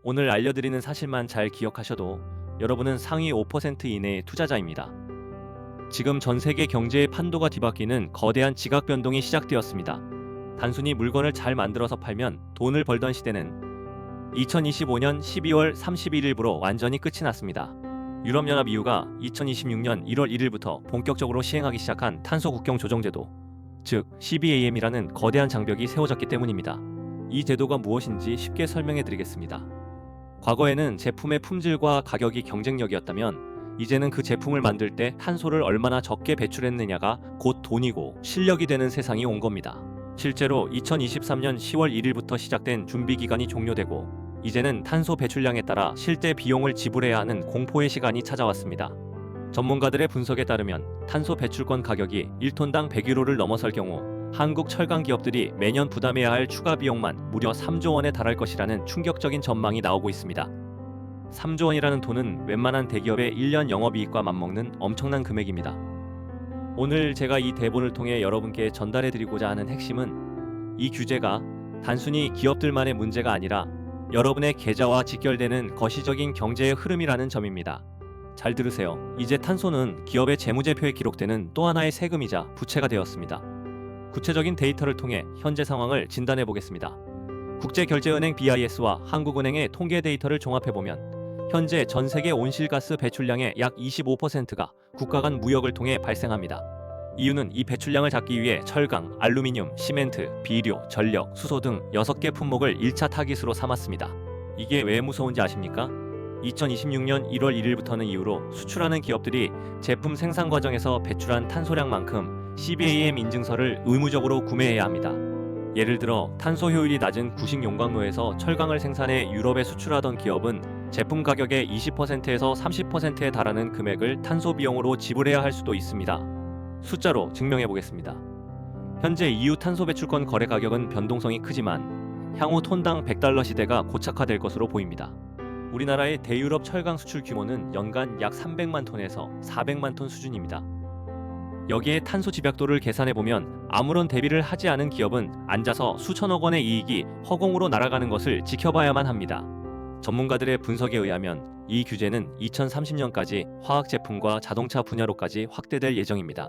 오늘 알려드리는 사실만 잘 기억하셔도 여러분은 상위 5% 이내의 투자자입니다. 지금 전 세계 경제의 판도가 뒤바뀌는 거대한 지각 변동이 시작되었습니다. 단순히 물건을 잘 만들어서 팔면 돈을 벌던 시대는 2025년 12월 31일부로 완전히 끝이 났습니다. 유럽연합 EU가 2026년 1월 1일부터 본격적으로 시행하기 시작한 탄소 국경 조정 제도, 즉 CBAM이라는 거대한 장벽이 세워졌기 때문입니다. 이 제도가 무엇인지 쉽게 설명해 드리겠습니다. 과거에는 제품의 품질과 가격이 경쟁력이었다면 이제는 그 제품을 만들 때 탄소를 얼마나 적게 배출했느냐가 곧 돈이고 실력이 되는 세상이 온 겁니다. 실제로 2023년 10월 1일부터 시작된 준비 기간이 종료되고 이제는 탄소 배출량에 따라 실제 비용을 지불해야 하는 공포의 시간이 찾아왔습니다. 전문가들의 분석에 따르면 탄소 배출권 가격이 1톤당 100유로를 넘어설 경우 한국 철강 기업들이 매년 부담해야 할 추가 비용만 무려 3조 원에 달할 것이라는 충격적인 전망이 나오고 있습니다. 3조 원이라는 돈은 웬만한 대기업의 1년 영업이익과 맞먹는 엄청난 금액입니다. 오늘 제가 이 대본을 통해 여러분께 전달해드리고자 하는 핵심은 이 규제가 단순히 기업들만의 문제가 아니라 여러분의 계좌와 직결되는 거시적인 경제의 흐름이라는 점입니다. 잘 들으세요. 이제 탄소는 기업의 재무제표에 기록되는 또 하나의 세금이자 부채가 되었습니다. 구체적인 데이터를 통해 현재 상황을 진단해 보겠습니다. 국제결제은행 BIS와 한국은행의 통계 데이터를 종합해보면 현재 전 세계 온실가스 배출량의 약 25%가 국가 간 무역을 통해 발생합니다. 이유는 이 배출량을 잡기 위해 철강, 알루미늄, 시멘트, 비료, 전력, 수소 등 6개 품목을 1차 타깃으로 삼았습니다. 이게 왜 무서운지 아십니까? 2026년 1월 1일부터는 이후로 수출하는 기업들이 제품 생산 과정에서 배출한 탄소량만큼 CBAM 인증서를 의무적으로 구매해야 합니다. 예를 들어 탄소 효율이 낮은 구식 용광로에서 철강을 생산해 유럽에 수출하던 기업은 제품 가격의 20%에서 30%에 달하는 금액을 탄소 비용으로 지불해야 할 수도 있습니다. 숫자로 증명해 보겠습니다. 현재 EU 탄소 배출권 거래 가격은 변동성이 크지만 향후 톤당 100달러 시대가 고착화될 것으로 보입니다. 우리나라의 대유럽 철강 수출 규모는 연간 약 300만 톤에서 400만 톤 수준입니다. 여기에 탄소 집약도를 계산해보면 아무런 대비를 하지 않은 기업은 앉아서 수천억 원의 이익이 허공으로 날아가는 것을 지켜봐야만 합니다. 전문가들의 분석에 의하면 이 규제는 2030년까지 화학 제품과 자동차 분야로까지 확대될 예정입니다.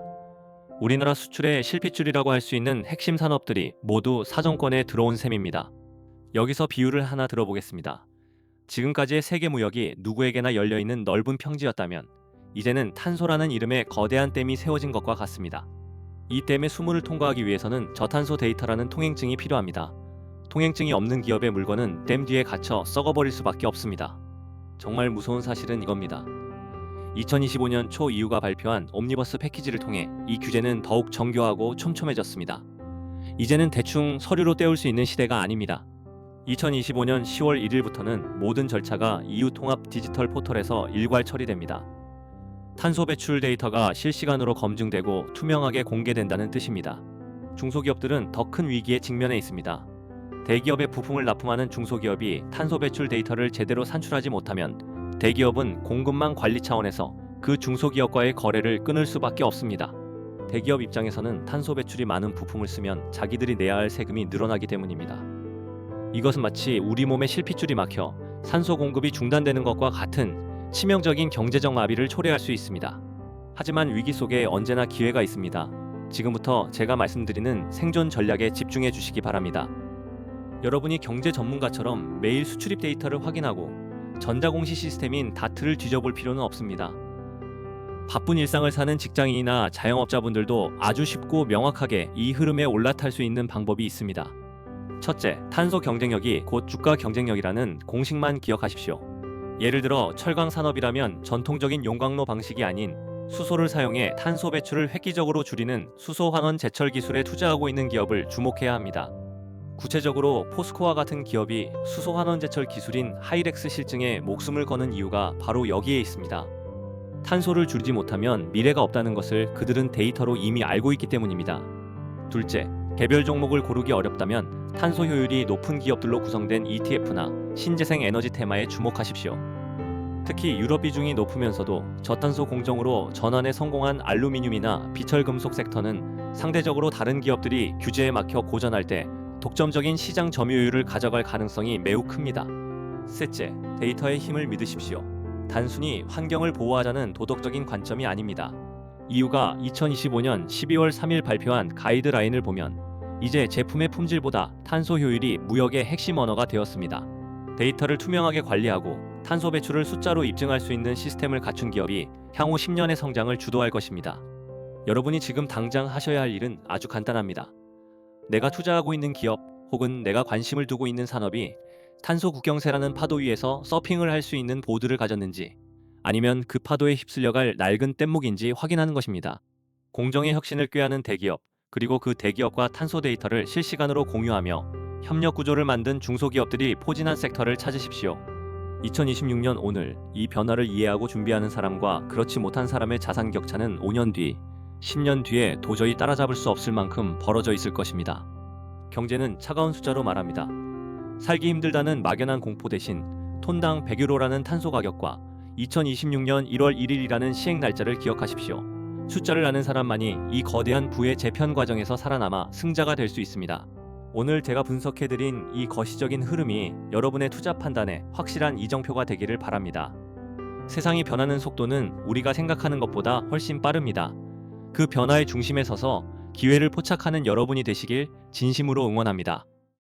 우리나라 수출의 실핏줄이라고 할 수 있는 핵심 산업들이 모두 사정권에 들어온 셈입니다. 여기서 비유를 하나 들어보겠습니다. 지금까지의 세계 무역이 누구에게나 열려있는 넓은 평지였다면 이제는 탄소라는 이름의 거대한 댐이 세워진 것과 같습니다. 이 댐의 수문을 통과하기 위해서는 저탄소 데이터라는 통행증이 필요합니다. 통행증이 없는 기업의 물건은 댐 뒤에 갇혀 썩어버릴 수밖에 없습니다. 정말 무서운 사실은 이겁니다. 2025년 초 EU가 발표한 옴니버스 패키지를 통해 이 규제는 더욱 정교하고 촘촘해졌습니다. 이제는 대충 서류로 때울 수 있는 시대가 아닙니다. 2025년 10월 1일부터는 모든 절차가 EU 통합 디지털 포털에서 일괄 처리됩니다. 탄소 배출 데이터가 실시간으로 검증되고 투명하게 공개된다는 뜻입니다. 중소기업들은 더 큰 위기에 직면해 있습니다. 대기업의 부품을 납품하는 중소기업이 탄소 배출 데이터를 제대로 산출하지 못하면 대기업은 공급망 관리 차원에서 그 중소기업과의 거래를 끊을 수밖에 없습니다. 대기업 입장에서는 탄소 배출이 많은 부품을 쓰면 자기들이 내야 할 세금이 늘어나기 때문입니다. 이것은 마치 우리 몸에 실핏줄이 막혀 산소 공급이 중단되는 것과 같은 치명적인 경제적 마비를 초래할 수 있습니다. 하지만 위기 속에 언제나 기회가 있습니다. 지금부터 제가 말씀드리는 생존 전략에 집중해 주시기 바랍니다. 여러분이 경제 전문가처럼 매일 수출입 데이터를 확인하고 전자공시 시스템인 다트를 뒤져볼 필요는 없습니다. 바쁜 일상을 사는 직장인이나 자영업자분들도 아주 쉽고 명확하게 이 흐름에 올라탈 수 있는 방법이 있습니다. 첫째, 탄소 경쟁력이 곧 주가 경쟁력이라는 공식만 기억하십시오. 예를 들어 철강 산업이라면 전통적인 용광로 방식이 아닌 수소를 사용해 탄소 배출을 획기적으로 줄이는 수소 환원 제철 기술에 투자하고 있는 기업을 주목해야 합니다. 구체적으로 포스코와 같은 기업이 수소 환원 제철 기술인 하이렉스 실증에 목숨을 거는 이유가 바로 여기에 있습니다. 탄소를 줄이지 못하면 미래가 없다는 것을 그들은 데이터로 이미 알고 있기 때문입니다. 둘째, 개별 종목을 고르기 어렵다면 탄소 효율이 높은 기업들로 구성된 ETF나 신재생 에너지 테마에 주목하십시오. 특히 유럽 비중이 높으면서도 저탄소 공정으로 전환에 성공한 알루미늄이나 비철금속 섹터는 상대적으로 다른 기업들이 규제에 막혀 고전할 때 독점적인 시장 점유율을 가져갈 가능성이 매우 큽니다. 셋째, 데이터의 힘을 믿으십시오. 단순히 환경을 보호하자는 도덕적인 관점이 아닙니다. 이유가 2025년 12월 3일 발표한 가이드라인을 보면 이제 제품의 품질보다 탄소 효율이 무역의 핵심 언어가 되었습니다. 데이터를 투명하게 관리하고 탄소 배출을 숫자로 입증할 수 있는 시스템을 갖춘 기업이 향후 10년의 성장을 주도할 것입니다. 여러분이 지금 당장 하셔야 할 일은 아주 간단합니다. 내가 투자하고 있는 기업 혹은 내가 관심을 두고 있는 산업이 탄소 국경세라는 파도 위에서 서핑을 할 수 있는 보드를 가졌는지, 아니면 그 파도에 휩쓸려갈 낡은 뗏목인지 확인하는 것입니다. 공정의 혁신을 꾀하는 대기업, 그리고 그 대기업과 탄소 데이터를 실시간으로 공유하며 협력 구조를 만든 중소기업들이 포진한 섹터를 찾으십시오. 2026년 오늘 이 변화를 이해하고 준비하는 사람과 그렇지 못한 사람의 자산 격차는 5년 뒤, 10년 뒤에 도저히 따라잡을 수 없을 만큼 벌어져 있을 것입니다. 경제는 차가운 숫자로 말합니다. 살기 힘들다는 막연한 공포 대신 톤당 100유로라는 탄소 가격과 2026년 1월 1일이라는 시행 날짜를 기억하십시오. 숫자를 아는 사람만이 이 거대한 부의 재편 과정에서 살아남아 승자가 될 수 있습니다. 오늘 제가 분석해드린 이 거시적인 흐름이 여러분의 투자 판단에 확실한 이정표가 되기를 바랍니다. 세상이 변하는 속도는 우리가 생각하는 것보다 훨씬 빠릅니다. 그 변화의 중심에 서서 기회를 포착하는 여러분이 되시길 진심으로 응원합니다.